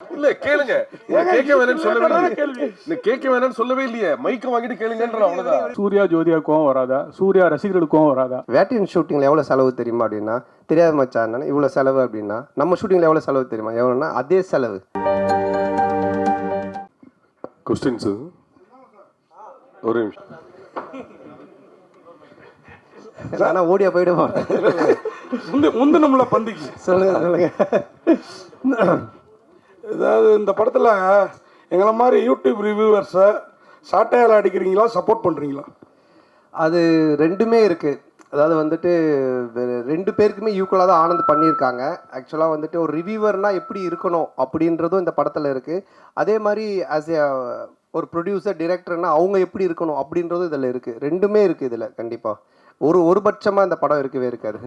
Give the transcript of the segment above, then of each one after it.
இல்ல கேளுங்க, கேட்க வேணாம்னு சொல்லவே இல்லையே, நீ கேட்க வேணாம்னு சொல்லவே இல்லையே, மைக்க வாங்கிட்டு கேளுங்கன்ற அவ்வளவுதான். சூர்யா ஜோதியா கோவம் வராதா? சூர்யா ரசிகர்களுக்கு கோவம் வராதா? வேட்டையின் ஷூட்டிங்ல எவ்வளவு செலவு தெரியுமா அப்படின்னா, தெரியாத மச்சான் இவ்வளவு செலவு அப்படின்னா, நம்ம ஷூட்டிங்ல எவ்வளவு செலவு தெரியுமா, எவ்வளவுன்னா அதே செலவு. கொஸ்டின்ஸ் ஒரு நிமிஷம். ஆனா ஓடியா போயிடுவோம். முந்தினம்ல பந்திக்கு சொல்லுங்க சொல்லுங்க. ஏதாவது இந்த படத்தில் எங்களை மாதிரி யூடியூப் ரிவ்யூவர்ஸை சாட்டையால் அடிக்கிறீங்களா, சப்போர்ட் பண்ணுறீங்களா? அது ரெண்டுமே இருக்கு. அதாவது வந்துட்டு ரெண்டு பேருக்குமே ஈக்குவலாக தான் ஆனந்த் பண்ணியிருக்காங்க. ஆக்சுவலாக வந்துட்டு ஒரு ரிவ்யூவர்னா எப்படி இருக்கணும் அப்படின்றதும் இந்த படத்தில் இருக்குது. அதே மாதிரி ஆஸ் ஏ ஒரு ப்ரொடியூசர் டிரெக்டர்னா அவங்க எப்படி இருக்கணும் அப்படின்றதும் இதில் இருக்குது. ரெண்டுமே இருக்குது இதில். கண்டிப்பாக ஒரு பட்சமாக இந்த படம் இருக்கவே இருக்காது.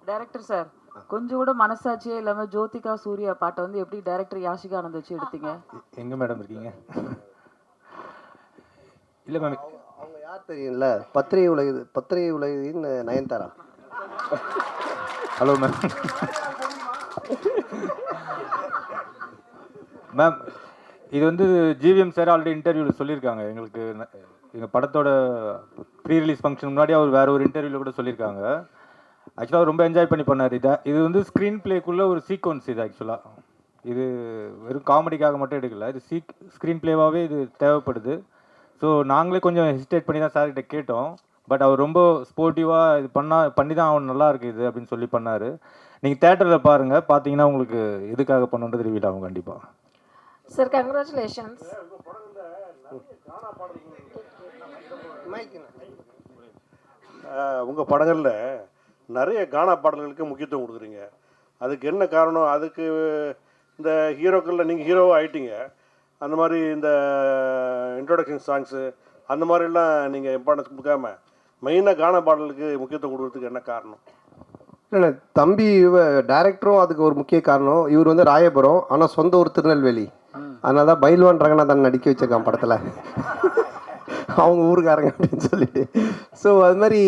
டைரக்டர் சார், கொஞ்சம் கூட மனசாட்சியே இல்லாமல் ஜோதிகா சூர்யா பாட்டை வந்து எப்படி டைரக்டர் யாஷிகா ஆனந்த் வச்சு எடுத்தீங்க? எங்கே மேடம் இருக்கீங்க? இல்லை மேம், அவங்க யார் தெரியும்ல, பத்திரிகை உலகின் நயன்தாரா. Hello ma'am. மேம், இது வந்து ஜிவிஎம் சார் ஆல்ரெடி இன்டர்வியூவில் சொல்லியிருக்காங்க. எங்களுக்கு எங்கள் படத்தோட ப்ரீ ரிலீஸ் ஃபங்க்ஷன் முன்னாடி அவர் வேறு ஒரு இன்டர்வியூவில் கூட சொல்லியிருக்காங்க. ஆக்சுவலாக ரொம்ப என்ஜாய் பண்ணார். இது வந்து ஸ்க்ரீன் பிளேக்குள்ளே ஒரு சீக்வன்ஸ். இது ஆக்சுவலாக இது வெறும் காமெடிக்காக மட்டும் எடுக்கல, இது ஸ்க்ரீன் பிளேவாகவே இது தேவைப்படுது. ஸோ நாங்களே கொஞ்சம் ஹெசிடேட் பண்ணி தான் சார்கிட்ட கேட்டோம். பட் அவர் ரொம்ப ஸ்போர்ட்டிவாக இது பண்ணி தான் அவன் நல்லா இருக்குது இது அப்படின்னு சொல்லி பண்ணார். நீங்கள் தேட்டரில் பாருங்கள், பார்த்தீங்கன்னா உங்களுக்கு எதுக்காக பண்ணுன்றது ரிவீல் ஆகும் கண்டிப்பாக. Sir congratulations. உங்கள் படங்களில் நிறைய கானா பாடல்களுக்கு முக்கியத்துவம் கொடுக்குறீங்க. அதுக்கு என்ன காரணம்? அதுக்கு இந்த ஹீரோக்களில் நீங்கள் ஹீரோவாக ஆகிட்டீங்க, அந்த மாதிரி இந்த இன்ட்ரோடக்ஷன் சாங்ஸு அந்த மாதிரிலாம் நீங்கள் இம்பார்ட்டன்ஸ் கொடுக்காம மெயினாக கானா பாடலுக்கு முக்கியத்துவம் கொடுக்குறதுக்கு என்ன காரணம்? இல்லை தம்பி டைரக்டரும் அதுக்கு ஒரு முக்கிய காரணம். இவர் வந்து ராயபுரம், ஆனால் சொந்த ஊர் திருநெல்வேலி. அதனால தான் பைல்வான் ரங்கநாதன் நடிக்க வச்சிருக்கான் படத்தில், அவங்க ஊருக்காரங்க அப்படின்னு சொல்லிட்டு. ஸோ அது மாதிரி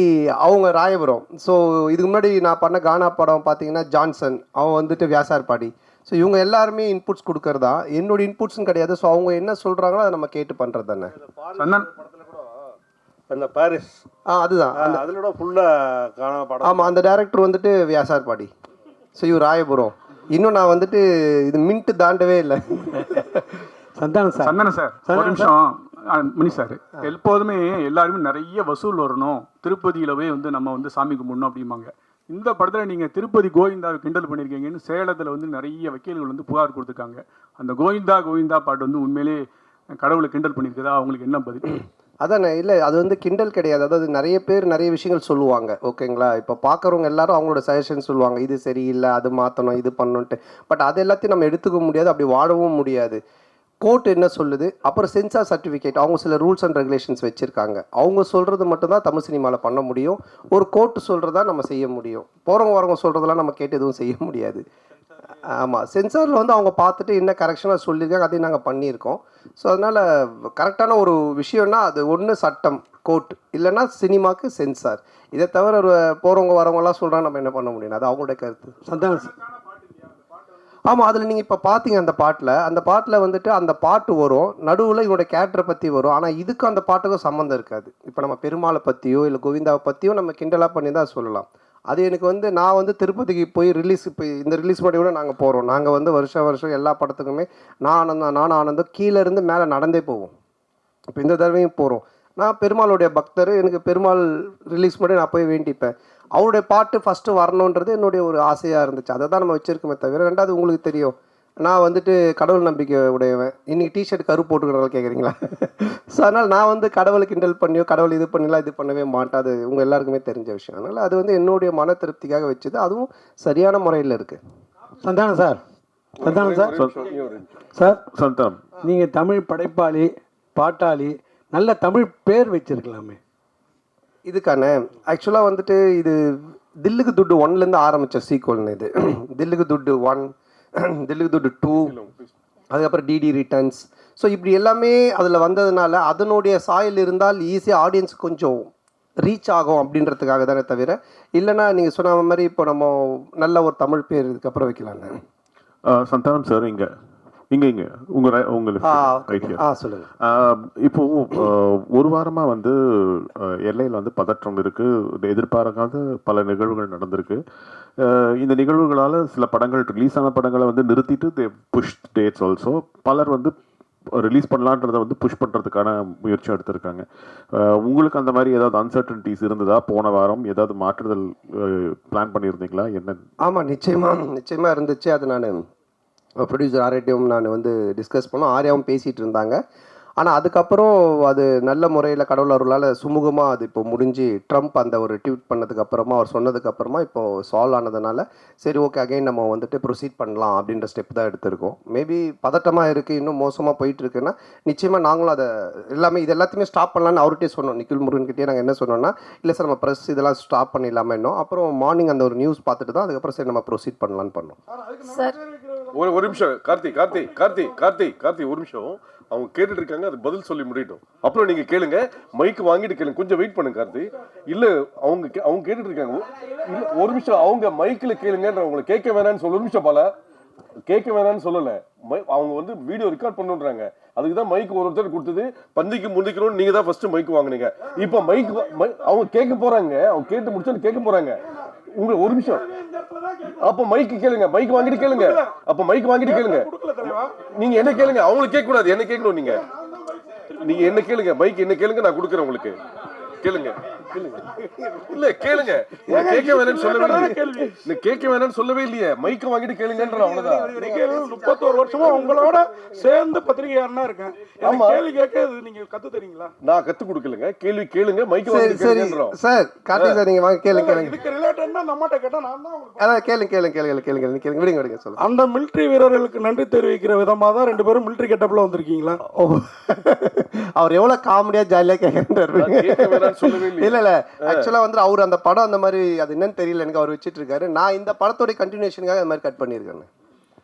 அவங்க ராயபுரம். ஸோ இதுக்கு முன்னாடி நான் பண்ண கானா படம் பார்த்தீங்கன்னா ஜான்சன், அவன் வந்துட்டு வியாசார்பாடி. ஸோ இவங்க எல்லாருமே இன்புட்ஸ் கொடுக்கறதா, என்னோட இன்புட்ஸும் கிடையாது. ஸோ அவங்க என்ன சொல்கிறாங்களோ அதை நம்ம கேட்டு பண்ணுறது தானே. இந்த பாரிஸ் அதுதான் அதிலோட ஃபுல்லாக கானா படம். ஆமாம், அந்த டைரக்டர் வந்துட்டு வியாசார்பாடி. ஸோ இவர் ராயபுரம். இன்னும் நான் வந்துட்டு இது மின்ட்டு தாண்டவே இல்லை. சந்தானம் சார் ஒரு நிமிஷம். மணி சார், எப்போதுமே எல்லாருமே நிறைய வசூல் வரணும், திருப்பதியிலவே வந்து நம்ம வந்து சாமி கும்பிடணும் அப்படிம்பாங்க. இந்த படத்தில் நீங்கள் திருப்பதி கோவிந்தாவை கிண்டல் பண்ணியிருக்கீங்கன்னு சேலத்தில் வந்து நிறைய வக்கீல்கள் வந்து புகார் கொடுத்துருக்காங்க. அந்த கோவிந்தா பாட்டு வந்து உண்மையிலே கடவுளை கிண்டல் பண்ணியிருக்குதா? அவங்களுக்கு என்ன பதில்? அதானே, இல்லை அது வந்து கிண்டல் கிடையாது. அதாவது நிறைய பேர் நிறைய விஷயங்கள் சொல்லுவாங்க, ஓகேங்களா. இப்போ பார்க்குறவங்க எல்லாரும் அவங்களோட சஜஷன் சொல்லுவாங்க, இது சரியில்லை, அது மாற்றணும், இது பண்ணணுன்ட்டு. பட் அது எல்லாத்தையும் நம்ம எடுத்துக்க முடியாது, அப்படி வாழவும் முடியாது. கோர்ட் என்ன சொல்லுது, அப்புறம் சென்சார் சர்டிஃபிகேட், அவங்க சில ரூல்ஸ் அண்ட் ரெகுலேஷன்ஸ் வச்சுருக்காங்க. அவங்க சொல்கிறது மட்டும்தான் தமிழ் சினிமாவில் பண்ண முடியும். ஒரு கோர்ட்டு சொல்கிறதா நம்ம செய்ய முடியும். போகிறவங்க வரவங்க சொல்கிறதெல்லாம் நம்ம கேட்டு எதுவும் செய்ய முடியாது. ஆமாம், சென்சாரில் வந்து அவங்க பார்த்துட்டு என்ன கரெக்ஷனாக சொல்லியிருக்காங்க, அதையும் நாங்கள் பண்ணியிருக்கோம். ஸோ அதனால் கரெக்டான ஒரு விஷயம்னா அது ஒன்று சட்டம், கோர்ட், இல்லைன்னா சினிமாவுக்கு சென்சார். இதை தவிர போகிறவங்க வரவங்கலாம் சொல்கிறாங்க, நம்ம என்ன பண்ண முடியும், அது அவங்களுடைய கருத்து. சந்தானம் சார். ஆமாம், அதில் நீங்கள் இப்போ பார்த்தீங்க அந்த பாட்டில் வந்துட்டு அந்த பாட்டு வரும், நடுவில் இவனோட கேரக்டரை பற்றி வரும். ஆனால் இதுக்கும் அந்த பாட்டுக்கும் சம்மந்தம் இருக்காது. இப்போ நம்ம பெருமாளை பற்றியோ இல்லை கோவிந்தாவை பற்றியோ நம்ம கிண்டலாக பண்ணி தான் சொல்லலாம். அது எனக்கு வந்து நான் வந்து திருப்பதிக்கு போய் இப்போ இந்த ரிலீஸ் பண்ணி கூட நாங்கள் போகிறோம். நாங்கள் வந்து வருஷம் எல்லா படத்துக்குமே நானும் ஆனந்தும் கீழே இருந்து மேலே நடந்தே போவோம். இப்போ இந்த தடவையும் போகிறோம். நான் பெருமாளுடைய பக்தர், எனக்கு பெருமாள் ரிலீஸ் பண்ணி நான் போய் வேண்டிப்பேன். அவருடைய பாட்டு ஃபஸ்ட்டு வரணுன்றது என்னுடைய ஒரு ஆசையாக இருந்துச்சு. அதை தான் நம்ம வச்சுருக்கோமே தவிர. ரெண்டாவது உங்களுக்கு தெரியும், நான் வந்துட்டு கடவுள் நம்பிக்கை உடையவன். இன்றைக்கி டிஷர்ட் கரு போட்டுக்கிறனால கேட்குறீங்களா? ஸோ அதனால் நான் வந்து கடவுளை கிண்டல் பண்ணியோ கடவுள் இது பண்ணலாம் இது பண்ணவே மாட்டேன். அது உங்கள் எல்லாருக்குமே தெரிஞ்ச விஷயம். அதனால் அது வந்து என்னுடைய மன திருப்திக்காக வச்சது, அதுவும் சரியான முறையில் இருக்குது. சந்தானம் சார், சந்தானம், நீங்கள் தமிழ் படைப்பாளி, பாட்டாளி, நல்ல தமிழ் பேர் வச்சிருக்கலாமே. இதுக்கான ஆக்சுவலாக வந்துட்டு இது தில்லுக்கு துட்டு 1லேருந்து ஆரம்பித்த சீக்வல்னு. இது தில்லுக்கு துட்டு 1, தில்லுக்கு துட்டு 2, அதுக்கப்புறம் டிடி ரிட்டர்ன்ஸ். ஸோ இப்படி எல்லாமே அதில் வந்ததுனால அதனுடைய சாயல் இருந்தால் ஈஸியாக ஆடியன்ஸ் கொஞ்சம் ரீச் ஆகும் அப்படின்றதுக்காக தானே தவிர, இல்லைன்னா நீங்கள் சொன்ன மாதிரி இப்போ நம்ம நல்ல ஒரு தமிழ் பேர் இதுக்கப்புறம் வைக்கலான்னு. சந்தானம் சார், இங்கே இங்க உங்களுக்கு right here. சொல்லுங்க. இப்போ ஒரு வாரமா வந்து எல்லையில் வந்து பதற்றம் இருக்கு, எதிர்பாராத பல நிகழ்வுகள் நடந்திருக்கு. இந்த நிகழ்வுகளால சில படங்கள் ரிலீஸ் ஆன படங்களை வந்து நிறுத்திட்டு தே புஷ் டேட்ஸ் ஆல்சோ. பலர் வந்து ரிலீஸ் பண்ணலான்றதை வந்து புஷ் பண்ணுறதுக்கான முயற்சி எடுத்திருக்காங்க. உங்களுக்கு அந்த மாதிரி ஏதாவது அன்சர்டனிட்டிஸ் இருந்ததா? போன வாரம் ஏதாவது மாற்றுதல் பிளான் பண்ணியிருந்தீங்களா? என்ன? ஆமாம், நிச்சயமாக இருந்துச்சு. அது நான் ப்ரொடியூசர் ஆர்யாட்டையும் நான் வந்து டிஸ்கஸ் பண்ணோம், ஆர்யாவும் பேசிகிட்டு இருந்தாங்க. ஆனால் அதுக்கப்புறம் அது நல்ல முறையில் கடவுள் அருளால் சுமூகமாக அது இப்போ முடிஞ்சு, ட்ரம்ப் அந்த ஒரு ட்வீட் பண்ணதுக்கப்புறமா அவர் சொன்னதுக்கப்புறமா இப்போது சால்வ் ஆனதுனால சரி ஓகே அகைன் நம்ம வந்துட்டு ப்ரொசீட் பண்ணலாம் அப்படின்ற ஸ்டெப் தான் எடுத்திருக்கோம். மேபி பதட்டமாக இருக்குது, இன்னும் மோசமாக போயிட்டுருக்குன்னா நிச்சயமாக நாங்களும் அதை இது எல்லாத்தையுமே ஸ்டாப் பண்ணலான்னு அவர்கிட்டே சொன்னோம். நிக்கில் முருகன்கிட்டே நாங்கள் என்ன சொன்னோம்னா, இல்லை சார் நம்ம ப்ரெஸ் இதெல்லாம் ஸ்டாப் பண்ணிடலாமல் இன்னும். அப்புறம் மார்னிங் அந்த ஒரு நியூஸ் பார்த்துட்டு தான் அதுக்கப்புறம் சரி நம்ம ப்ரொசீட் பண்ணலான்னு பண்ணோம். சார் ஒரு நிமிஷம் கார்த்தி ஒரு நிமிஷம். அவங்க கேட்டுட்டு இருக்காங்க, அது பதில் சொல்லி முடியட்டும், அப்புறம் நீங்க கேளுங்க. மைக் வாங்கிட்டு கேளுங்க, கொஞ்சம் வெயிட் பண்ணுங்க கார்த்தி. இல்ல அவங்க கேட்டுட்டு இருக்காங்க. இல்ல ஒரு நிமிஷம், அவங்க மைக்ல கேளுங்கன்ற உங்களை கேட்க வேணாம்னு சொல்ல. ஒரு நிமிஷம் பால, கேட்க வேணாம்னு சொல்லல. அவங்க வந்து வீடியோ ரெக்கார்ட் பண்ணுன்றாங்க, அதுக்கு தான் மைக் ஒருத்தர் கொடுத்தது. பந்திக்கு முந்திக்கணும்னு நீங்க தான் ஃபர்ஸ்ட் மைக் வாங்குனீங்க. இப்போ மைக் அவங்க கேட்க போறாங்க, அவங்க கேட்டு முடிச்சு கேட்க போறாங்க. உங்களை ஒரு நிமிஷம், அப்ப மைக் கேளுங்க, மைக் வாங்கிட்டு கேளுங்க. அப்ப மைக் வாங்கிட்டு கேளுங்க. நீங்க என்ன கேளுங்க, அவங்களுக்கு கேட்க கூடாது, என்ன கேட்கணும். நீங்க என்ன கேளுங்க, மைக் என்ன கேளுங்க, நான் கொடுக்குறேன் உங்களுக்கு. கேளுங்க. இல்ல கேளுங்க, கேட்க வேணாம்னு சொல்லவே இல்லையே. மைக்க வாங்கிட்டு கேளுங்கன்ற அவ்வளவுதான். 31 வருஷமா உங்களோட சேர்ந்து பத்திரிகையாளனா இருக்கேன். கேள்வி கேட்க நீங்க கத்து தரீங்களா? நான் கத்து கொடுக்கலங்க, கேள்வி கேளுங்க, மைக்க வாங்கிட்டு கேளுங்கன்றோம். சார் கார்த்திக் சார், நீங்க வாங்க கேளுங்க. இதுக்கு ரிலேட்டடா நம்மட்ட கேட்டா நான் தான் அதான் கேளுங்க விடுங்க சொல்லுங்க. அந்த மிலிட்டரி வீரர்களுக்கு நன்றி தெரிவிக்கிற விதமா தான் 2 பேரும் மிலிட்டரி கெட்டப்ல வந்திருக்கீங்களா? அவர் எவ்வளவு காமெடியா ஜாலியா கேட்கிறாரு. இல்ல ஆக்சுவலா வந்து அவர் அந்த படம் அந்த மாதிரி அது என்னன்னு தெரியல எனக்கு, அவர் வச்சிட்டு இருக்காரு. நான் இந்த படத்தோட கண்டினியூஷனுக்காக அந்த மாதிரி கட் பண்ணியிருக்கேன்.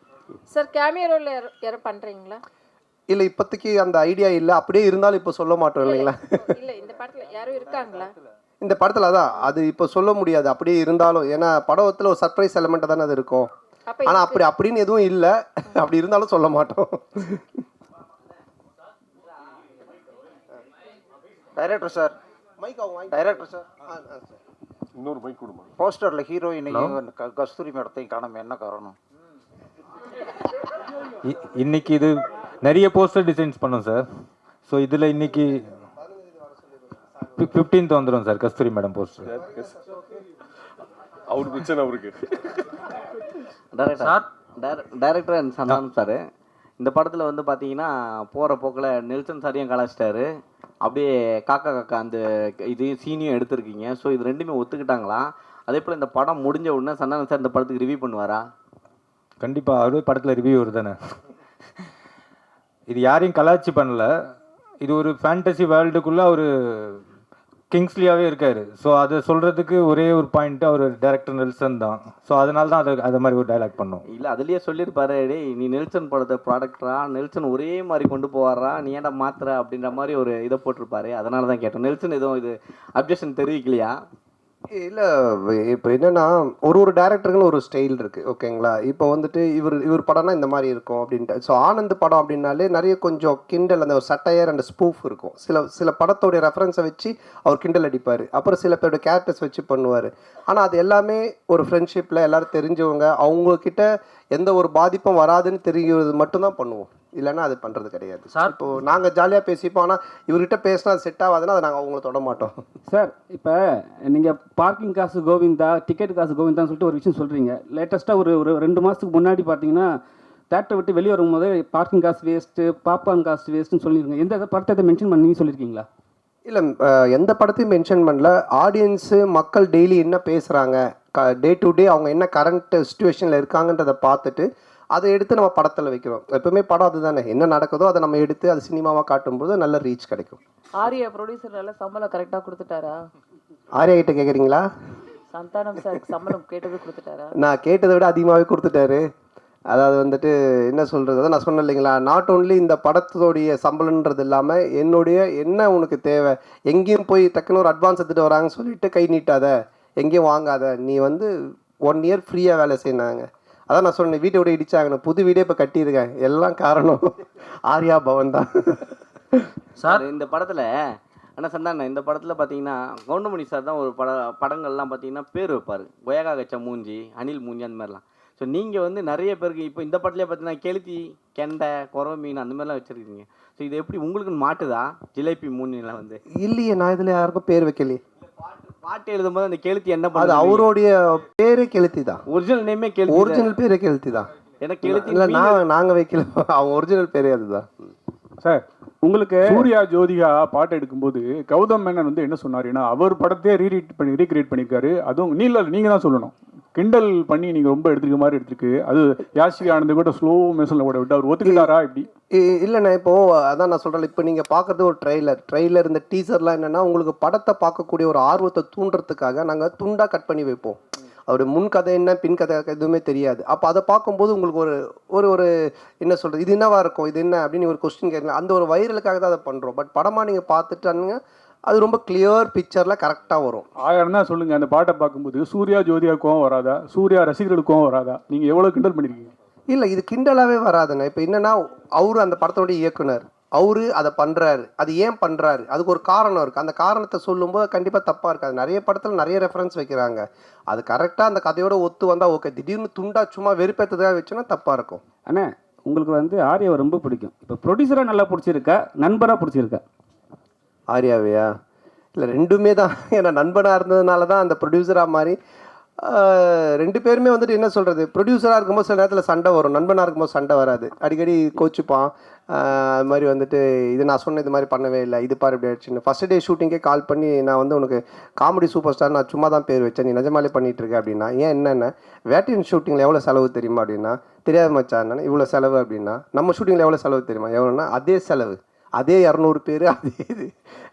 சார் கேமியோ ரோல் யாரும் பண்றீங்களா? இல்ல இப்போதைக்கு அந்த ஐடியா இல்ல, அப்படியே இருந்தாலும் இப்போ சொல்ல மாட்டோம் இல்லைங்களா? இல்ல இந்த படத்துல யாரும் இருக்காங்களா? இந்த படத்துல அதான் அது இப்போ சொல்ல முடியாது, அப்படியே இருந்தாலும். ஏன்னா படத்துல ஒரு சர்ப்ரைஸ் எலிமெண்ட் தானே அது இருக்கும். ஆனா அப்படின்னு எதுவும் இல்ல, அப்படி இருந்தாலும் சொல்ல மாட்டோம். டைரக்டர் சார், இன்னொரு மைக் கொடுமா. போஸ்டர்ல ஹீரோயினையும் கஸ்தூரி மேடத்தையும் காணாம என்ன காரணம்? இன்னைக்கு இது நிறைய போஸ்டர் டிசைன்ஸ் பண்ணோம் சார். ஸோ இதுல இன்னைக்கு 15th வந்துடும் சார் கஸ்தூரி மேடம் போஸ்டர். அவருக்கு பிரச்சனை அவருக்கு. டைரக்டர் அண்ட் சந்தானம் சார், இந்த படத்தில் வந்து பார்த்தீங்கன்னா போகிற போக்கில் நெல்சன் சாரையும் கலாச்சிட்டாரு, அப்படியே காக்கா அந்த இதையும் சீனியும் எடுத்திருக்கீங்க. ஸோ இது ரெண்டுமே ஒத்துக்கிட்டாங்களா? அதே போல் இந்த படம் முடிஞ்ச உடனே சந்தானம் சார் இந்த படத்துக்கு ரிவ்யூ பண்ணுவாரா? கண்டிப்பாக, அவரே படத்தில் ரிவ்யூவர் தானே. இது யாரையும் கலாச்சி பண்ணல, இது ஒரு ஃபேண்டசி வேர்ல்டுக்குள்ளே ஒரு கிங்ஸ்லியாகவே இருக்காரு. ஸோ அதை சொல்கிறதுக்கு ஒரே ஒரு பாயிண்ட் அவர் டைரக்டர் நெல்சன் தான். ஸோ அதனால தான் அது மாதிரி ஒரு டைலாக் பண்ணோம். இல்லை அதுலேயே சொல்லியிருப்பாரு, டேய் நீ நெல்சன் படத்தை ப்ராடக்டரா, நெல்சன் ஒரே மாதிரி கொண்டு போவாரா, நீ ஏன்டா மாத்திர அப்படின்ற மாதிரி ஒரு இதை போட்டிருப்பாரு. அதனால தான் கேட்டோம். நெல்சன் எதுவும் இது அப்ஜெக்ஷன் தெரிவிக்கலையா? இல்லை இப்போ என்னென்னா ஒரு டேரக்டருக்குன்னு ஒரு ஸ்டைல் இருக்குது, ஓகேங்களா? இப்போ வந்துட்டு இவர் படம்னா இந்த மாதிரி இருக்கும் அப்படின்ட்டு. ஸோ ஆனந்த் படம் அப்படின்னாலே நிறைய கொஞ்சம் கிண்டல், அந்த ஒரு சட்டையர் அந்த ஸ்பூஃப் இருக்கும். சில படத்தோடைய ரெஃபரன்ஸை வச்சு அவர் கிண்டல் அடிப்பார், அப்புறம் சில பேருடைய கேரக்டர்ஸ் வச்சு பண்ணுவார். ஆனால் அது எல்லாமே ஒரு ஃப்ரெண்ட்ஷிப்பில் எல்லோரும் தெரிஞ்சவங்க, அவங்கக்கிட்ட எந்த ஒரு பாதிப்பும் வராதுன்னு தெரிகிறது மட்டும்தான் பண்ணுவோம், இல்லைன்னா அது பண்ணுறது கிடையாது. சார் இப்போ நாங்கள் ஜாலியாக பேசிப்போம், ஆனால் இவர்கிட்ட பேசினா அது செட் ஆகாதுன்னா அதை நாங்கள் அவங்கள தொட மாட்டோம். சார் இப்போ நீங்கள் பார்க்கிங் காசு கோவிந்தா, டிக்கெட் காசு கோவிந்தான்னு சொல்லிட்டு ஒரு விஷயம் சொல்கிறீங்க. லேட்டஸ்ட்டாக ஒரு 2 மாதத்துக்கு முன்னாடி பார்த்தீங்கன்னா தேட்டரை விட்டு வெளியே வரும்போது பார்க்கிங் காசு வேஸ்ட்டு, பாப்கார்ன் காசு வேஸ்ட்டுன்னு சொல்லியிருக்கீங்க. எந்த படத்தை மென்ஷன் பண்ணி சொல்லியிருக்கீங்களா? இல்லை எந்த படத்தையும் மென்ஷன் பண்ணல. ஆடியன்ஸு மக்கள் டெய்லி என்ன பேசுகிறாங்க, டே டு டே அவங்க என்ன கரண்ட் சுச்சுவேஷனில் இருக்காங்கன்றதை பார்த்துட்டு அதை எடுத்து நம்ம படத்தில் வைக்கிறோம். எப்பவுமே படம் அதுதானே, என்ன நடக்குதோ அதை நம்ம எடுத்து அது சினிமாவாக காட்டும்போது நல்ல ரீச் கிடைக்கும். ஆர்யா ப்ரொடியூசர் எல்லாம் சம்பளம் கரெக்டாக கொடுத்துட்டாரா? ஆர்யா கிட்ட கேட்குறீங்களா? சந்தானம் சாருக்கு சம்பளம் கேட்டது கொடுத்துட்டாரா? நான் கேட்டதை விட அதிகமாகவே கொடுத்துட்டாரு. அதாவது வந்துட்டு என்ன சொல்கிறது, நான் சொன்னேன் இல்லைங்களா, நாட் ஓன்லி இந்த படத்தோடைய சம்பளன்றது இல்லாமல் என்ன உனக்கு தேவை, எங்கேயும் போய் டக்குன்னு ஒரு அட்வான்ஸ் எடுத்துகிட்டு வராங்கன்னு சொல்லிட்டு கை நீட்டாத, எங்கேயும் வாங்காத, நீ வந்து 1 year ஃப்ரீயாக வேலை செய்யினாங்க. அதான் நான் சொன்னேன் வீட்டை விட இடிச்சாங்க, புது வீடே இப்போ கட்டியிருக்கேன், எல்லாம் காரணம் ஆர்யா பவன் தான். சார் இந்த படத்தில் ஆனால் சந்தான இந்த படத்தில் பார்த்தீங்கன்னா கவுண்டமணி சார் தான் ஒரு படங்கள்லாம் பார்த்தீங்கன்னா பேர் வைப்பார், கொயகா கச்சா மூஞ்சி, அனில் மூஞ்சி அந்த மாதிரிலாம். ஸோ நீங்கள் வந்து நிறைய பேருக்கு இப்போ இந்த படத்துலேயே பார்த்தீங்கன்னா கெளுத்தி, கெண்டை, குறவை மீன் அந்த மாதிரிலாம் வச்சுருக்கீங்க. ஸோ இது எப்படி உங்களுக்கு மாட்டுதா ஜிலேபி மூஞ்சிலாம் வந்து? இல்லையே, நான் இதில் யாருக்கும் பேர் வைக்கலையே. பாட்டு எழுதும்போது அந்த கெளுத்தி என்ன அது பண்ணுது? அவருடைய பேரே கெளுத்தி தான், ஒரிஜினல் நேமே கெளுத்தி. ஒரிஜினல் பேரே கெளுத்தி தான். எனக்கு கெளுத்தி இல்லை, நாங்கள் வைக்கல, அவங்க ஒரிஜினல் பேரே அதுதான். சார் உங்களுக்கு சூர்யா ஜோதிகா பாட்டு எடுக்கும்போது கௌதம் மேனன் வந்து என்ன சொன்னாருன்னா அவர் படத்தையே ரீக்ரியேட் பண்ணியிருக்காரு. அதுவும் நீங்க தான் சொல்லணும், கிண்டல் பண்ணி நீங்க ரொம்ப எடுத்துக்க மாதிரி எடுத்துருக்கு. அது யாஷிகா ஆனந்த் கூட ஸ்லோ மேஷன்ல கூட விட்டு அவர் ஒத்துக்கிட்டாரா இப்படி? இல்லைண்ணா, இப்போ அதான் நான் சொல்கிறேன், இப்போ நீங்கள் பார்க்குறது ஒரு ட்ரெய்லர் இந்த டீசர்லாம் என்னென்னா உங்களுக்கு படத்தை பார்க்கக்கூடிய ஒரு ஆர்வத்தை தூண்டுறதுக்காக நாங்கள் துண்டாக கட் பண்ணி வைப்போம். அவருடைய முன் கதை என்ன பின் கதை எதுவுமே தெரியாது. அப்போ அதை பார்க்கும்போது உங்களுக்கு ஒரு ஒரு என்ன சொல்கிறது, இது என்னவா இருக்கும், இது என்ன அப்படின்னு ஒரு கொஸ்டின் கேட்கலாம். அந்த ஒரு வைரலுக்காக தான் அதை பண்ணுறோம். பட் படமாக நீங்கள் பார்த்துட்டானுங்க அது ரொம்ப கிளியர் பிக்சரில் கரெக்டாக வரும். 1000 தான் சொல்லுங்கள், அந்த பாட்டை பார்க்கும்போது சூர்யா ஜோதியாவுக்கும் வராதா, சூர்யா ரசிகர்களுக்கும் வராதா? நீங்கள் எவ்வளோ கிண்டல் பண்ணியிருக்கீங்க? இல்லை, இது கிண்டலாகவே வராதுண்ணே. இப்போ என்னென்னா அவரு அந்த படத்தோடைய இயக்குனர், அவரு அதை பண்ணுறாரு, அது ஏன் பண்ணுறாரு, அதுக்கு ஒரு காரணம் இருக்குது. அந்த காரணத்தை சொல்லும்போது கண்டிப்பாக தப்பாக இருக்காது. நிறைய படத்தில் நிறைய ரெஃபரன்ஸ் வைக்கிறாங்க, அது கரெக்டாக அந்த கதையோட ஒத்து வந்தால் ஓகே. திடீர்னு துண்டா சும்மா வெறுப்பேற்றதாக வச்சோன்னா தப்பாக இருக்கும். அண்ணே உங்களுக்கு வந்து ஆர்யாவை ரொம்ப பிடிக்கும், இப்போ ப்ரொடியூசராக நல்லா பிடிச்சிருக்கா, நண்பராக பிடிச்சிருக்கா? ஆர்யாவையா? இல்லை, ரெண்டுமே தான். ஏன்னா நண்பனாக இருந்ததுனால தான் அந்த ப்ரொடியூசராக மாதிரி. ரெண்டு பேருமே வந்துட்டு என்ன சொல்கிறது, ப்ரொடியூசராக இருக்கும்போது சில நேரத்தில் சண்டை வரும், நண்பனாக இருக்கும்போது சண்டை வராது, அடிக்கடி கோச்சுப்பான். அது மாதிரி வந்துட்டு இது நான் சொன்ன இது மாதிரி பண்ணவே இல்லை, இது பாரு இப்படி ஆயிடுச்சுன்னு. ஃபஸ்ட் டே ஷூட்டிங்கே கால் பண்ணி நான் வந்து உனக்கு காமெடி சூப்பர் ஸ்டார் நான் சும்மா தான் பேர் வச்சேன், நீ நிஜமாலே பண்ணிகிட்டு இருக்க அப்படின்னா. ஏன் என்னென்ன வேட்டையின் ஷூட்டிங்கில் எவ்வளோ செலவு தெரியுமா அப்படின்னா, தெரியாது மச்சான் என்னன்னா இவ்வளோ செலவு அப்படின்னா. நம்ம ஷூட்டிங்கில் எவ்வளோ செலவு தெரியுமா, எவ்வளோன்னா அதே செலவு, அதே 200 பேர், அதே இது.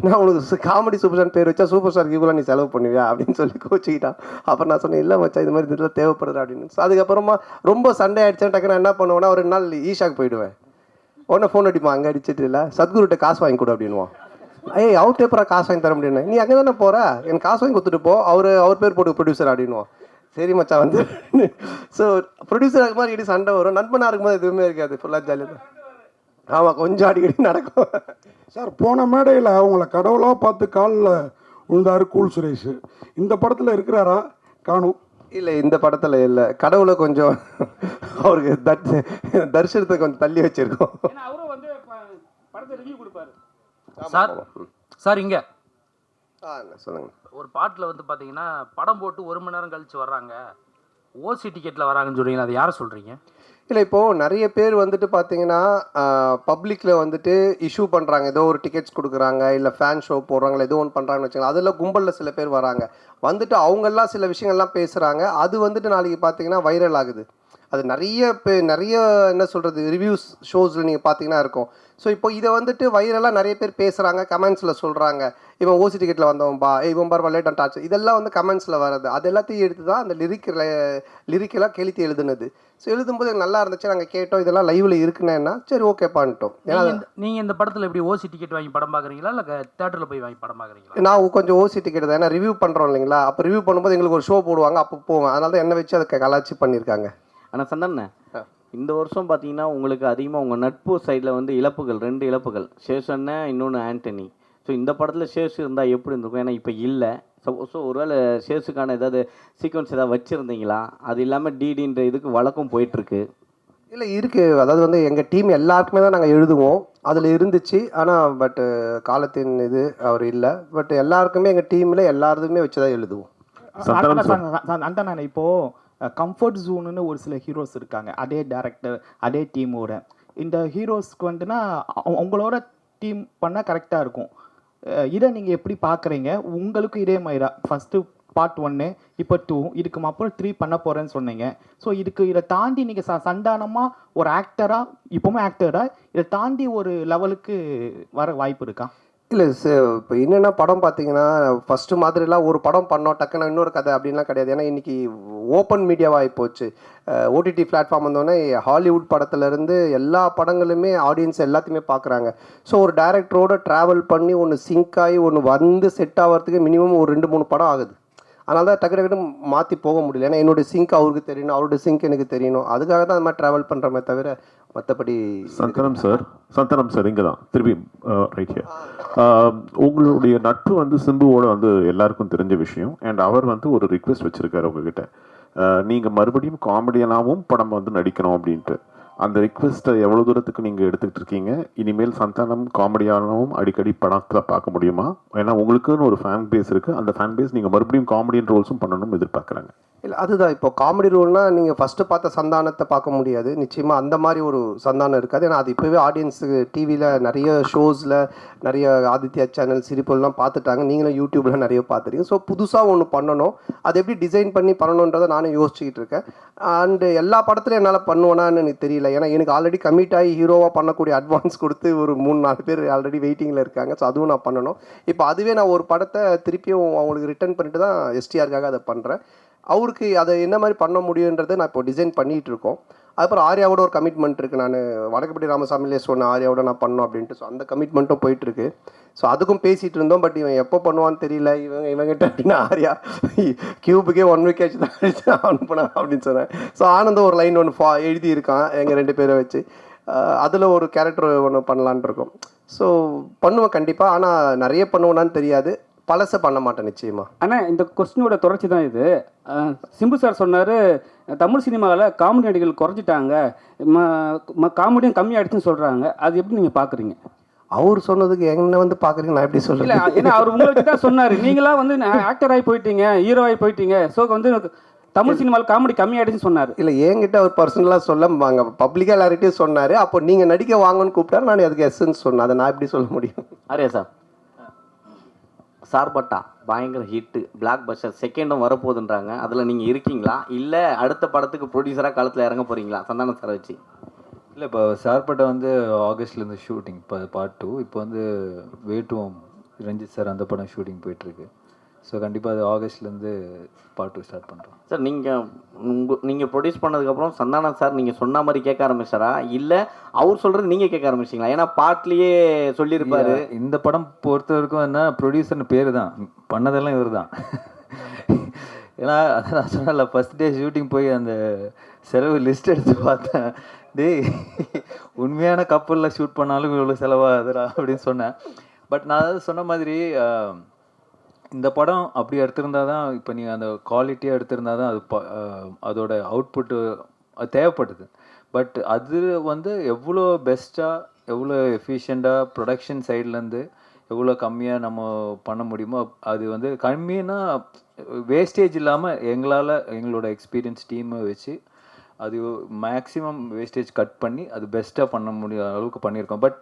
நான் உனக்கு காமெடி சூப்பர் ஸ்டார் பேர் வச்சா சூப்பர் ஸ்டாருக்கு இவ்வளோ நீ செலவு பண்ணுவியா அப்படின்னு சொல்லி கோச்சிக்கிட்டான். அப்புறம் நான் சொன்னேன், இல்லை மச்சா இது மாதிரி இதெல்லாம் தேவைப்படுது அப்படின்னு. ஸோ அதுக்கப்புறமா ரொம்ப சண்டை ஆகிடுச்சேன், டக்குன்னு நான் என்ன பண்ணுவேன்னா ஒரு நாள் ஈஷாக்கு போயிடுவேன். உடனே ஃபோன் அடிப்பான், அங்கே அடிச்சிட்டு இல்லை சத்குருட்ட காசு வாங்கி கொடு அப்படின்வான். அவர் பேப்பரா காசு வாங்கி தர முடியும், நீ அங்கே தானே போகிற, எனக்கு காசு வாங்கி கொடுத்துட்டு போ, அவர் பேர் போட்டு ப்ரொடியூசர் அப்படின்வான். சரி மச்சா வந்து. ஸோ ப்ரொடியூசர் ஆகும் மாதிரி இடி சண்டை வரும், நண்பனாக இருக்கும்போது எதுவுமே இருக்காது, ஃபுல்லாக ஜாலியாக தான். ஆமாம், கொஞ்சம் அடிக்கடி நடக்கும். சார் போன மேடையில் அவங்கள கடவுளாக பார்த்து காலில் விழுந்தாரு கூல் சுரேஷ், இந்த படத்தில் இருக்கிறாரா? காணும். இல்லை, இந்த படத்தில் இல்லை, கடவுளை கொஞ்சம் அவருக்கு தரிசனத்தை கொஞ்சம் தள்ளி வச்சிருக்கோம். அவரும் வந்து படத்தை ரிவ்யூ கொடுப்பாரு. சார் இங்கே சொல்லுங்கள். ஒரு பாட்டில் வந்து பார்த்தீங்கன்னா படம் போட்டு 1 மணி நேரம் கழிச்சு வர்றாங்க, ஓசி டிக்கெட்டில் வராங்கன்னு சொல்கிறீங்களா, அது யாரை சொல்கிறீங்க? இல்லை, இப்போது நிறைய பேர் வந்துட்டு பார்த்தீங்கன்னா பப்ளிக்கில் வந்துட்டு இஷ்யூ பண்ணுறாங்க, ஏதோ ஒரு டிக்கெட்ஸ் கொடுக்குறாங்க, இல்லை ஃபேன் ஷோ போடுறாங்க, ஏதோ ஒன்று பண்ணுறாங்கன்னு வச்சுக்கலாம். அதில் கும்பலில் சில பேர் வராங்க, வந்துட்டு அவங்கெல்லாம் சில விஷயங்கள்லாம் பேசுகிறாங்க, அது வந்துட்டு நாளைக்கு பார்த்தீங்கன்னா வைரல் ஆகுது. அது நிறைய என்ன சொல்கிறது ரிவ்யூஸ் ஷோஸில் நீங்கள் பார்த்தீங்கன்னா இருக்கும். ஸோ இப்போ இதை வந்துட்டு வைரலாக நிறைய பேர் பேசுகிறாங்க, கமெண்ட்ஸில் சொல்கிறாங்க, இவன் ஓசி டிக்கெட்டில் வந்தவன்பா, இவன் பார் லேட் அண்ட் டாச், இதெல்லாம் வந்து கமெண்ட்ஸில் வர்றது. அது எல்லாத்தையும் எடுத்து தான் அந்த லிரிக்கெல்லாம் கெளுத்தி எழுதுனது. ஸோ எழுதும்போது நல்லா இருந்துச்சு, நாங்கள் கேட்டோம், இதெல்லாம் லைவில் இருக்குன்னா சரி ஓகே பண்ணிட்டோம். ஏன்னா நீங்கள் இந்த படத்தில் எப்படி ஓசி டிக்கெட் வாங்கி படம் பார்க்குறீங்களா இல்லை தேட்டரில் போய் வாங்கி படம் பார்க்குறீங்களா? நான் கொஞ்சம் ஓசி டிக்கெட் தான், ஏன்னா ரிவ்யூ பண்ணுறோம் இல்லைங்களா, அப்போ ரிவ்யூ பண்ணும்போது எங்களுக்கு ஒரு ஷோ போடுவாங்க, அப்போ போவேன், அதனால தான் என்ன வச்சு அதை கலாச்சி பண்ணியிருக்காங்க. ஆனால் சந்தன இந்த வருஷம் பார்த்தீங்கன்னா உங்களுக்கு அதிகமாக உங்கள் நட்பு சைடில் வந்து இழப்புகள், 2 இழப்புகள், சேஷ் அண்ணன், இன்னொன்று ஆண்டனி. ஸோ இந்த படத்தில் சேஷ் இருந்தால் எப்படி இருந்திருக்கும்? ஏன்னா இப்போ இல்லை. ஸோ ஒருவேளை சேஷுக்கான ஏதாவது சீக்வன்ஸ் ஏதாவது வச்சுருந்தீங்களா? அது இல்லாமல் டிடின்ற இதுக்கு வழக்கம் போயிட்டுருக்கு. இல்லை இருக்குது, அதாவது வந்து எங்கள் டீம் எல்லாருக்குமே தான் நாங்கள் எழுதுவோம், அதில் இருந்துச்சு. ஆனால் பட்டு காலத்தின் இது அவர் இல்லை, பட் எல்லாருக்குமே எங்கள் டீமில் எல்லாருமே வச்சு தான் எழுதுவோம். அந்த நான் இப்போது கம்ஃபர்ட் ஜோனுன்னு ஒரு சில ஹீரோஸ் இருக்காங்க, அதே டேரக்டர் அதே டீமோட. இந்த ஹீரோஸ்க்கு வந்துன்னா உங்களோட டீம் பண்ணால் கரெக்டாக இருக்கும். இதை நீங்கள் எப்படி பார்க்குறீங்க? உங்களுக்கு இதே மாதிரி தான் ஃபஸ்ட்டு பார்ட் 1, இப்போ 2, இதுக்கு அப்புறம் 3 பண்ண போகிறேன்னு சொன்னீங்க. ஸோ இதை தாண்டி நீங்கள் சந்தானமாக ஒரு ஆக்டராக, இப்போவுமே ஆக்டராக இதை தாண்டி ஒரு லெவலுக்கு வர வாய்ப்பு இருக்கா? இல்லை இப்போ என்னென்னா படம் பார்த்தீங்கன்னா ஃபஸ்ட்டு மாதிரிலாம் ஒரு படம் பண்ணோம் டக்குன்னு இன்னொரு கதை அப்படின்லாம் கிடையாது. ஏன்னா இன்றைக்கி ஓப்பன் மீடியாவாகி போச்சு, ஓடிடி பிளாட்ஃபார்ம் வந்தோடனே ஹாலிவுட் படத்துலேருந்து எல்லா படங்களுமே ஆடியன்ஸ் எல்லாத்தையுமே பார்க்குறாங்க. ஸோ ஒரு டைரக்டரோடு ட்ராவல் பண்ணி ஒன்று சிங்க் ஆகி ஒன்று வந்து செட் ஆகிறதுக்கு மினிமம் ஒரு 2-3 படம் ஆகுது. அதனால தான் டக்கு டக்குன்னு மாற்றி போக முடியல. ஏன்னா என்னோட சிங்க் அவருக்கு தெரியணும், அவரோட சிங்க் எனக்கு தெரியணும். அதுக்காக தான் அந்த மாதிரி ட்ராவல் பண்ணுறமே தவிர மற்றபடி. சந்தனம் சார் இங்கே தான் திருப்பி ரைட் ஹியர். உங்களுடைய நட்பு வந்து சிம்புவோட வந்து எல்லாருக்கும் தெரிஞ்ச விஷயம். அண்ட் அவர் வந்து ஒரு ரிக்வெஸ்ட் வச்சுருக்காரு உங்ககிட்ட, நீங்கள் மறுபடியும் காமெடியனாகவும் படம் வந்து நடிக்கணும் அப்படின்ட்டு. அந்த ரிக்வெஸ்ட்டை எவ்வளோ தூரத்துக்கு நீங்கள் எடுத்துக்கிட்டு இருக்கீங்க? இனிமேல் சந்தானம் காமெடியானவும் அடிக்கடி படத்தில் பார்க்க முடியுமா? ஏன்னா உங்களுக்குன்னு ஒரு ஃபேன் பேஸ் இருக்குது, அந்த ஃபேன் பேஸ் நீங்கள் மறுபடியும் காமெடியன் ரோல்ஸும் பண்ணணும்னு எதிர்பார்க்குறாங்க. இல்லை அதுதான், இப்போ காமெடி ரோல்னால் நீங்கள் ஃபஸ்ட்டு பார்த்த சந்தானத்தை பார்க்க முடியாது நிச்சயமாக. அந்த மாதிரி ஒரு சந்தானம் இருக்காது. ஏன்னா அது இப்போவே ஆடியன்ஸுக்கு டிவியில் நிறைய ஷோஸில் நிறைய ஆதித்யா சேனல் சிரிப்பெல்லாம் பார்த்துட்டாங்க, நீங்களும் யூடியூப்பில் நிறைய பார்த்துருக்கீங்க. ஸோ புதுசாக ஒன்று பண்ணணும், அது எப்படி டிசைன் பண்ணி பண்ணணுன்றதை நானும் யோசிச்சுக்கிட்டு இருக்கேன். அண்டு எல்லா படத்துலையும் என்னால் பண்ணுவேனான்னு எனக்கு தெரியல. ஏன்னா எனக்கு ஆல்ரெடி கமிட் ஆகி ஹீரோவாக பண்ணக்கூடிய அட்வான்ஸ் கொடுத்து ஒரு 3-4 பேர் ஆல்ரெடி வெயிட்டிங்கில் இருக்காங்க. ஸோ அதுவும் நான் பண்ணணும். இப்போ அதுவே நான் ஒரு படத்தை திருப்பியும் அவங்களுக்கு ரிட்டர்ன் பண்ணிட்டு தான் எஸ்டிஆருக்காக அதை பண்ணுறேன். அவருக்கு அதை என்ன மாதிரி பண்ண முடியுன்றதை நான் இப்போ டிசைன் பண்ணிகிட்டு இருக்கோம். அதுக்கப்புறம் ஆர்யாவோட ஒரு கமிட்மெண்ட் இருக்குது. நான் வடக்குப்பட்டி ராமசாமிலே சொன்னேன் ஆர்யாவோட நான் பண்ணோம் அப்படின்ட்டு. ஸோ அந்த கமிட்மெண்ட்டும் போயிட்டுருக்கு. ஸோ அதுக்கும் பேசிகிட்டு இருந்தோம். பட் இவன் எப்போ பண்ணுவான்னு தெரியல. இவங்கிட்ட அப்படின்னா ஆர்யா கியூபுக்கே 1 week ஆச்சு தான் அடிச்சு அனுப்புனா அப்படின்னு சொன்னேன். ஸோ ஆனந்தம் ஒரு லைன் ஒன்று எழுதியிருக்கான் எங்கள் 2 பேரை வச்சு. அதில் ஒரு கேரக்டர் ஒன்று பண்ணலான் இருக்கோம். ஸோ பண்ணுவேன் கண்டிப்பாக. ஆனால் நிறைய பண்ணுவேனான்னு தெரியாது, பழசை பண்ண மாட்டேன் நிச்சயமா. ஆனால் இந்த கொஸ்டினோட தொடர்ச்சி தான் இது. சிம்பு சார் சொன்னார் தமிழ் சினிமாவில் காமெடி நடிகர்கள் குறைஞ்சிட்டாங்க, காமெடியும் கம்மியாகிடுச்சுன்னு சொல்கிறாங்க. அது எப்படி நீங்கள் பார்க்குறீங்க? அவர் சொன்னதுக்கு என்ன வந்து பார்க்குறீங்க, நான் எப்படி சொல்ல? இல்லை, ஏன்னா அவர் உங்களுக்கு தான் சொன்னார், நீங்களாம் வந்து ஆக்டர் ஆகி போயிட்டீங்க, ஹீரோ ஆகி போயிட்டீங்க, ஸோ வந்து தமிழ் சினிமாவில் காமெடி கம்மியாகிடுச்சுன்னு சொன்னார். இல்லை, என்கிட்ட அவர் பர்சனலாக சொல்ல வாங்க, பப்ளிக்காக எல்லார்கிட்டையும் சொன்னார். அப்போ நீங்கள் நடிக்க வாங்கன்னு கூப்பிட்டாரு, நான் அதுக்கு எஸ்ன்னு சொன்னேன். அதை நான் எப்படி சொல்ல முடியும்? ஆரியா சார், சார்பட்டா பயங்கர ஹிட்டு, பிளாக் பஸ்டர், செகண்டும் வரப்போகுதுன்றாங்க. அதில் நீங்கள் இருக்கீங்களா, இல்லை அடுத்த படத்துக்கு ப்ரொடியூசராக காலத்தில் இறங்க போகிறீங்களா சந்தானம் சாரை வச்சு? இல்லை, இப்போ சார்பட்டா வந்து ஆகஸ்ட்லேருந்து ஷூட்டிங், இப்போ பார்ட் 2. இப்போ வந்து வேட்டுவோம் ரஞ்சித் சார் அந்த படம் ஷூட்டிங் போயிட்டுருக்கு. ஸோ கண்டிப்பாக அது ஆகஸ்ட்லேருந்து பார்ட் 2 ஸ்டார்ட் பண்ணுறோம். சார், நீங்கள் ப்ரொடியூஸ் பண்ணதுக்கப்புறம் சந்தானம் சார் நீங்கள் சொன்ன மாதிரி கேட்க ஆரம்பிச்சாரா, இல்லை அவர் சொல்கிறது நீங்கள் கேட்க ஆரம்பிச்சிங்களா? ஏன்னா பாட்லேயே சொல்லியிருப்பாரு. இந்த படம் பொறுத்த வரைக்கும் என்ன, ப்ரொடியூசர்னு பேர் தான், பண்ணதெல்லாம் இவர் தான். ஏன்னா நான் சொன்னல, ஃபஸ்ட் டே ஷூட்டிங் போய் அந்த செலவு லிஸ்ட் எடுத்து பார்த்தேன். டேய், உண்மையான கப்பலில் ஷூட் பண்ணாலும் இவ்வளோ செலவாகுதுடா அப்படின்னு சொன்னேன். பட் நான் அதாவது சொன்ன மாதிரி இந்த படம் அப்படி எடுத்திருந்தா தான், இப்போ நீங்கள் அந்த குவாலிட்டியாக எடுத்திருந்தா தான் அது அதோட அவுட்புட்டு அது தேவைப்படுது. பட் அது வந்து எவ்வளோ பெஸ்ட்டாக, எவ்வளோ எஃபிஷியண்ட்டாக ப்ரொடக்ஷன் சைட்லேருந்து எவ்வளோ கம்மியாக நம்ம பண்ண முடியுமோ, அது வந்து கம்மின்னா வேஸ்டேஜ் இல்லாமல் எங்களால் எங்களோட எக்ஸ்பீரியன்ஸ் டீமை வச்சு அது மேக்ஸிமம் வேஸ்டேஜ் கட் பண்ணி அது பெஸ்ட்டாக பண்ண முடிய அளவுக்கு பண்ணியிருக்கோம். பட்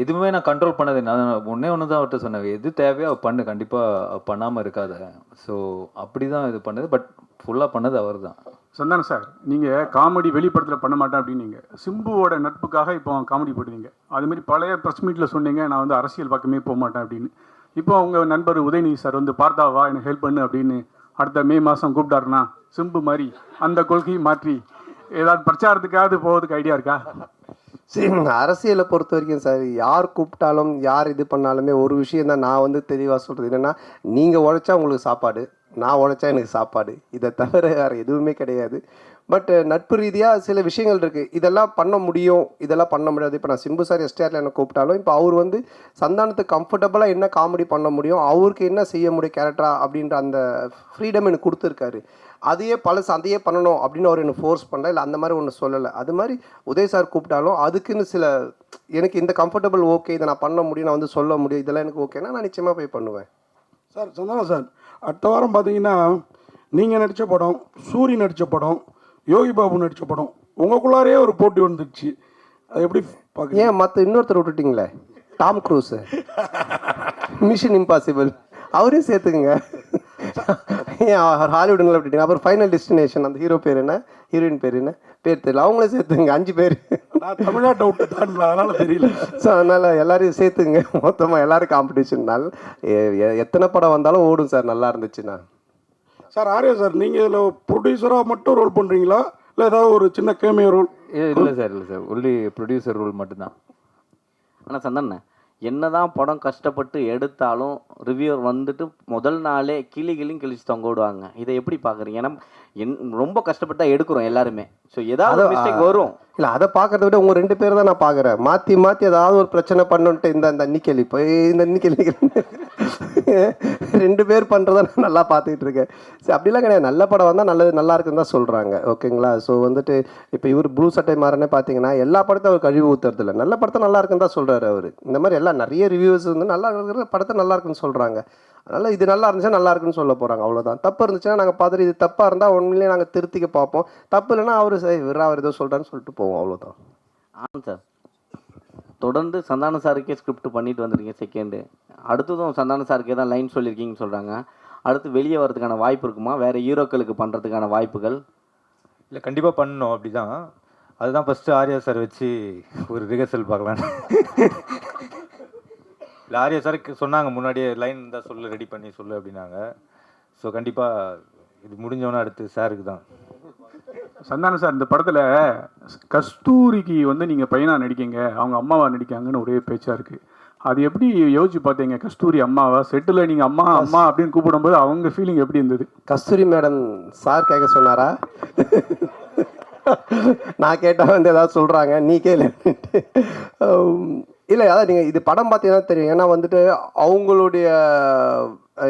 எதுவுமே நான் கண்ட்ரோல் பண்ணது, நான் ஒன்று தான் அவர்கிட்ட சொன்னேன், எது தேவையோ பண்ணு, கண்டிப்பாக பண்ணாமல் இருக்காத. ஸோ அப்படி தான் இது பண்ணது. பட் ஃபுல்லாக பண்ணது அவர் தான். சந்தானம் சார், நீங்கள் காமெடி வெளிப்படத்தில் பண்ண மாட்டேன் அப்படின்னீங்க, சிம்புவோட நட்புக்காக இப்போ காமெடி போடுவீங்க. அதுமாரி பழைய ப்ரெஸ் மீட்டில் சொன்னீங்க நான் வந்து அரசியல் பக்கமே போக மாட்டேன் அப்படின்னு. இப்போ அவங்க நண்பர் உதயநிதி சார் வந்து பார்த்தாவா எனக்கு ஹெல்ப் பண்ணு அப்படின்னு அடுத்த மே மாதம் கூப்பிட்டாருன்னா சிம்பு மாதிரி அந்த கொள்கையை மாற்றி ஏதாவது பிரச்சாரத்துக்காவது போகிறதுக்கு ஐடியா இருக்கா? சரி, அரசியலை பொறுத்த வரைக்கும் சார், யார் கூப்பிட்டாலும் யார் இது பண்ணாலுமே ஒரு விஷயம் தான் நான் வந்து தெளிவாக சொல்கிறது என்னென்னா, நீங்கள் உழைச்சா உங்களுக்கு சாப்பாடு, நான் உழைச்சா எனக்கு சாப்பாடு, இதை தவிர வேறு எதுவுமே கிடையாது. பட் நட்பு ரீதியாக சில விஷயங்கள் இருக்குது, இதெல்லாம் பண்ண முடியும், இதெல்லாம் பண்ண முடியாது. இப்போ நான் சிம்பு சார் எஸ்டிஆரில் என்ன கூப்பிட்டாலும் இப்போ அவர் வந்து சந்தானத்துக்கு கம்ஃபர்டபுளாக என்ன காமெடி பண்ண முடியும், அவருக்கு என்ன செய்ய முடியும் கேரக்டரா அப்படின்ற அந்த ஃப்ரீடம் எனக்கு கொடுத்துருக்காரு. அதையே பழசு அதையே பண்ணணும் அப்படின்னு அவர் எனக்கு ஃபோர்ஸ் பண்ணல, இல்லை அந்த மாதிரி ஒன்று சொல்லலை. அது மாதிரி உதய் சார் கூப்பிட்டாலும் அதுக்குன்னு சில எனக்கு இந்த கம்ஃபர்டபுள் ஓகே, இதை நான் பண்ண முடியும், நான் வந்து சொல்ல முடியும், இதெல்லாம் எனக்கு ஓகேனா நான் நிச்சயமாக போய் பண்ணுவேன். சார் சந்தானம் சார், அடுத்த வாரம் பார்த்தீங்கன்னா நீங்கள் நடித்த படம், சூரி நடித்த படம், யோகி பாபு நடித்த படம், உங்களுக்குள்ளாரே ஒரு போட்டி வந்துடுச்சு. அது எப்படி பார்க்க? ஏன் மற்ற இன்னொருத்தர் விட்டுட்டிங்களே, டாம் க்ரூஸ், மிஷன் இம்பாசிபிள், அவரையும் சேர்த்துக்குங்க. ஏன் ஹாலிவுட்ல விட்டுட்டீங்க? அப்புறம் ஃபைனல் டெஸ்டினேஷன் அந்த ஹீரோ பேர் என்ன, ஹீரோயின் பேர் என்ன, பேர் தெரியல, அவங்களே சேர்த்துங்க. 5 பேர். நான் தமிழ்நாட்டை விட்டு தாண்டல, அதனால தெரியல. ஸோ அதனால் எல்லாரையும் சேர்த்துங்க, மொத்தமாக எல்லோரும் காம்படிஷன்னால எத்தனை படம் வந்தாலும் ஓடும் சார், நல்லா இருந்துச்சுன்னா. சார் ஆரியா சார், நீங்கள் இதில் ப்ரொடியூசராக மட்டும் ரோல் பண்ணுறீங்களா, இல்லை ஏதாவது ஒரு சின்ன கேமியோ ரோல்? இல்லை சார், இல்லை சார், ஒன்லி ப்ரொடியூசர் ரோல் மட்டும்தான். ஆனால் சந்தானே, என்னதான் படம் கஷ்டப்பட்டு எடுத்தாலும் ரிவ்யூவர் வந்துட்டு முதல் நாளே கிளிச்சு தொங்க விடுவாங்க. இதை எப்படி பார்க்குறீங்க? ஏன்னா ரொம்ப கஷ்டப்பட்டு தான் எடுக்கிறோம் எல்லாருமே. ஸோ ஏதாவது மிஸ்டேக் வரும். இல்லை, அதை பார்க்கறத விட உங்கள் 2 பேர் தான் நான் பார்க்குறேன். மாற்றி ஏதாவது ஒரு பிரச்சனை பண்ணுன்ட்டு இந்த அன்னிக்கேள்வி போய் இந்த அன்னிக்கேள்வி 2 பேர் பண்ணுறத நான் நல்லா பார்த்துக்கிட்டு இருக்கேன். சரி, அப்படிலாம் கிடையாது. நல்ல படம் வந்தால் நல்லா இருக்குன்னு தான் சொல்கிறாங்க. ஓகேங்களா? ஸோ வந்துட்டு இப்போ இவர் ப்ளூ சட்டை மாறனே பார்த்தீங்கன்னா எல்லா படத்தையும் அவர் கழிவு ஊற்றுறதில்ல. நல்ல படத்தை நல்லா இருக்குன்னு தான் சொல்கிறாரு அவர். இந்த மாதிரி எல்லாம் நிறைய ரிவ்யூஸ் வந்து நல்லா இருக்கிற படத்தை நல்லா இருக்குன்னு சொல்கிறாங்க. அதனால் இது நல்லா இருந்துச்சுன்னா நல்லா இருக்குன்னு சொல்ல போகிறாங்க, அவ்வளோதான். தப்பு இருந்துச்சுன்னா நாங்கள் பார்த்துட்டு இது தப்பாக இருந்தால் உண்மையிலேயே நாங்கள் திருத்திக்க பார்ப்போம். தப்பு இல்லைன்னா அவர் சரி அவர் ஏதோ சொல்கிறான்னு சொல்லிட்டு போவோம், அவ்வளோதான். ஆமாம் சார். தொடர்ந்து சந்தான சாருக்கே ஸ்கிரிப்ட் பண்ணிட்டு வந்துருக்கீங்க செகண்டு. அடுத்ததும் சந்தான சாருக்கே தான் லைன் சொல்லியிருக்கீங்கன்னு சொல்கிறாங்க. அடுத்து வெளியே வரதுக்கான வாய்ப்பு இருக்குமா? வேறு ஹீரோக்களுக்கு பண்ணுறதுக்கான வாய்ப்புகள்? இல்லை, கண்டிப்பாக பண்ணணும். அப்படி தான். அதுதான் ஃபஸ்ட்டு ஆர்யா சார் வச்சு ஒரு ரிஹர்சல் பார்க்கலான்னு. இல்லை, ஆர்யா சாருக்கு சொன்னாங்க முன்னாடியே லைன் இருந்தால் சொல்லு, ரெடி பண்ணி சொல்லு அப்படின்னாங்க. ஸோ கண்டிப்பாக இது முடிஞ்சவொன்னே அடுத்து சாருக்கு தான். சந்தானம் சார், இந்த படத்தில் கஸ்தூரிக்கு வந்து நீங்கள் பையனாக நடிக்கீங்க, அவங்க அம்மாவா நடிக்காங்கன்னு ஒரே பேச்சாக இருக்குது. அது எப்படி யோசிச்சு பார்த்தீங்க? கஸ்தூரி அம்மாவா? செட்டில் நீங்கள் அம்மா அம்மா அப்படின்னு கூப்பிடும்போது அவங்க ஃபீலிங் எப்படி இருந்தது? கஸ்தூரி மேடம் சார் கேட்க சொன்னாரா? நான் கேட்டால் வந்து ஏதாவது சொல்கிறாங்க, நீ கேளு. இல்லை, அதான் நீங்கள் இது படம் பார்த்தீங்கன்னா தெரியும். ஏன்னா வந்துட்டு அவங்களுடைய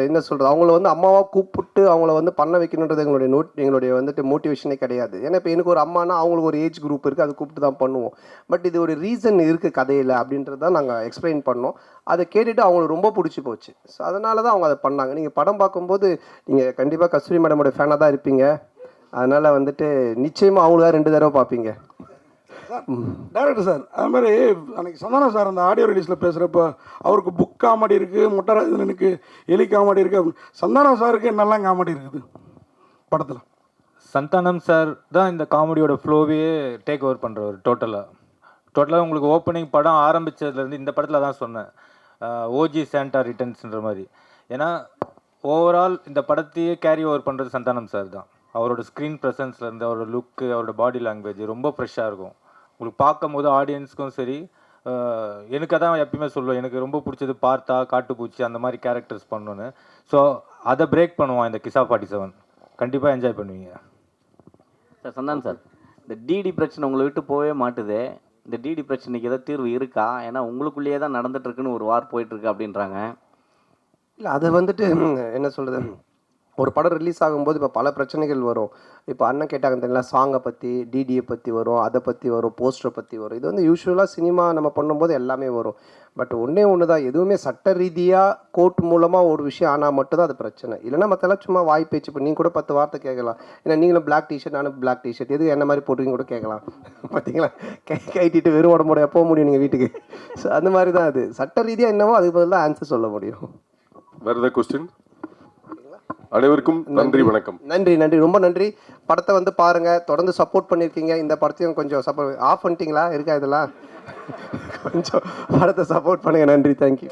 என்ன சொல்கிறது, அவங்கள வந்து அம்மாவாக கூப்பிட்டு அவங்கள வந்து பண்ண வைக்கணுன்றது எங்களுடைய வந்துட்டு மோட்டிவேஷனே கிடையாது. ஏன்னா இப்போ எனக்கு ஒரு அம்மானா அவங்களுக்கு ஒரு ஏஜ் குரூப் இருக்குது, அதை கூப்பிட்டு தான் பண்ணுவோம். பட் இது ஒரு ரீசன் இருக்குது கதையில் அப்படின்றது தான் நாங்கள் எக்ஸ்பிளைன் பண்ணோம். அதை கேட்டுட்டு அவங்களுக்கு ரொம்ப பிடிச்சி போச்சு. ஸோ அதனால தான் அவங்க அதை பண்ணாங்க. நீங்கள் படம் பார்க்கும்போது நீங்கள் கண்டிப்பாக கஸ்தூரி மேடமோட ஃபேனாக தான் இருப்பீங்க. அதனால் வந்துட்டு நிச்சயமாக அவங்களுக்காக 2 தடவை பார்ப்பீங்க. டேரக்டர் சார், அது மாதிரி அன்றைக்கி சந்தானம் சார் அந்த ஆடியோ ரிலீஸில் பேசுகிறப்ப அவருக்கு புக் காமெடி இருக்குது, முட்டராஜனுக்கு எலி காமெடி இருக்குது அப்படின்னு. சந்தானம் சாருக்கு என்னெல்லாம் காமெடி இருக்குது படத்தில்? சந்தானம் சார் தான் இந்த காமெடியோட ஃப்ளோவே டேக் ஓவர் பண்ணுறவர். டோட்டலாக உங்களுக்கு ஓப்பனிங் படம் ஆரம்பித்ததுலேருந்து இந்த படத்தில் தான் சொன்னேன், ஓஜி சாண்டா ரிட்டர்ன்ஸ்ன்ற மாதிரி. ஏன்னா ஓவரால் இந்த படத்தையே கேரி ஓவர் பண்ணுறது சந்தானம் சார் தான். அவரோட ஸ்க்ரீன் ப்ரெசன்ஸ்லேருந்து அவரோட லுக்கு, அவரோட பாடி லாங்குவேஜ் ரொம்ப ஃப்ரெஷ்ஷாக இருக்கும். உங்களுக்கு பார்க்கும் போது ஆடியன்ஸ்க்கும் சரி, எனக்கு அதான் எப்பயுமே சொல்லுவேன், எனக்கு ரொம்ப பிடிச்சது பார்த்தா காட்டுப்பூச்சி அந்த மாதிரி கேரக்டர்ஸ் பண்ணணுன்னு. ஸோ அதை பிரேக் பண்ணுவான் இந்த கிசா 47. கண்டிப்பாக என்ஜாய் பண்ணுவீங்க சார். சந்தானம் சார், இந்த டிடி பிரச்சனை உங்களை விட்டு போகவே மாட்டுது. இந்த டிடி பிரச்சனைக்கு ஏதாவது தீர்வு இருக்கா? ஏன்னா உங்களுக்குள்ளேயே தான் நடந்துட்டுருக்குன்னு ஒரு வார் போயிட்டுருக்கு அப்படின்றாங்க. இல்லை, அது வந்துட்டு என்ன சொல்கிறது, ஒரு படம் ரிலீஸ் ஆகும்போது இப்போ பல பிரச்சனைகள் வரும். இப்போ அண்ணன் கேட்டாங்க தெரியல, சாங்கை பற்றி, டிடியை பற்றி வரும், அதை பற்றி வரும், போஸ்டரை பற்றி வரும். இது வந்து யூஸ்வலாக சினிமா நம்ம பண்ணும்போது எல்லாமே வரும். பட் ஒன்று தான், எதுவுமே சட்ட ரீதியாக கோர்ட் மூலமாக ஒரு விஷயம் ஆனால் மட்டும்தான் அது பிரச்சனை. இல்லைன்னா மற்றெல்லாம் சும்மா வாய் பேச்சு. இப்போ நீங்கள் கூட 10 வார்த்தை கேட்கலாம். ஏன்னா நீங்களும் பிளாக் டிஷர்ட், நானும் பிளாக் டிஷர்ட், எது என்ன மாதிரி போட்டுக்கிங்க கூட கேட்கலாம். பார்த்தீங்களா, கைட்டிட்டு வெறும் உடம்போட போக முடியும் நீங்கள் வீட்டுக்கு. ஸோ அந்த மாதிரி தான் அது. சட்ட ரீதியாக என்னவோ அதுக்கு பதிலாக ஆன்சர் சொல்ல முடியும். வேறு ஏதாவது கொஸ்டின்? அனைவருக்கும் நன்றி, வணக்கம். நன்றி, ரொம்ப நன்றி. படத்தை வந்து பாருங்கள், தொடர்ந்து சப்போர்ட் பண்ணியிருக்கீங்க. இந்த படத்தையும் கொஞ்சம் சப்போர்ட் ஆஃப் பண்ணிட்டீங்களா இருக்கா? இதெல்லாம் கொஞ்சம் படத்தை சப்போர்ட் பண்ணுங்கள். நன்றி, தேங்க்யூ.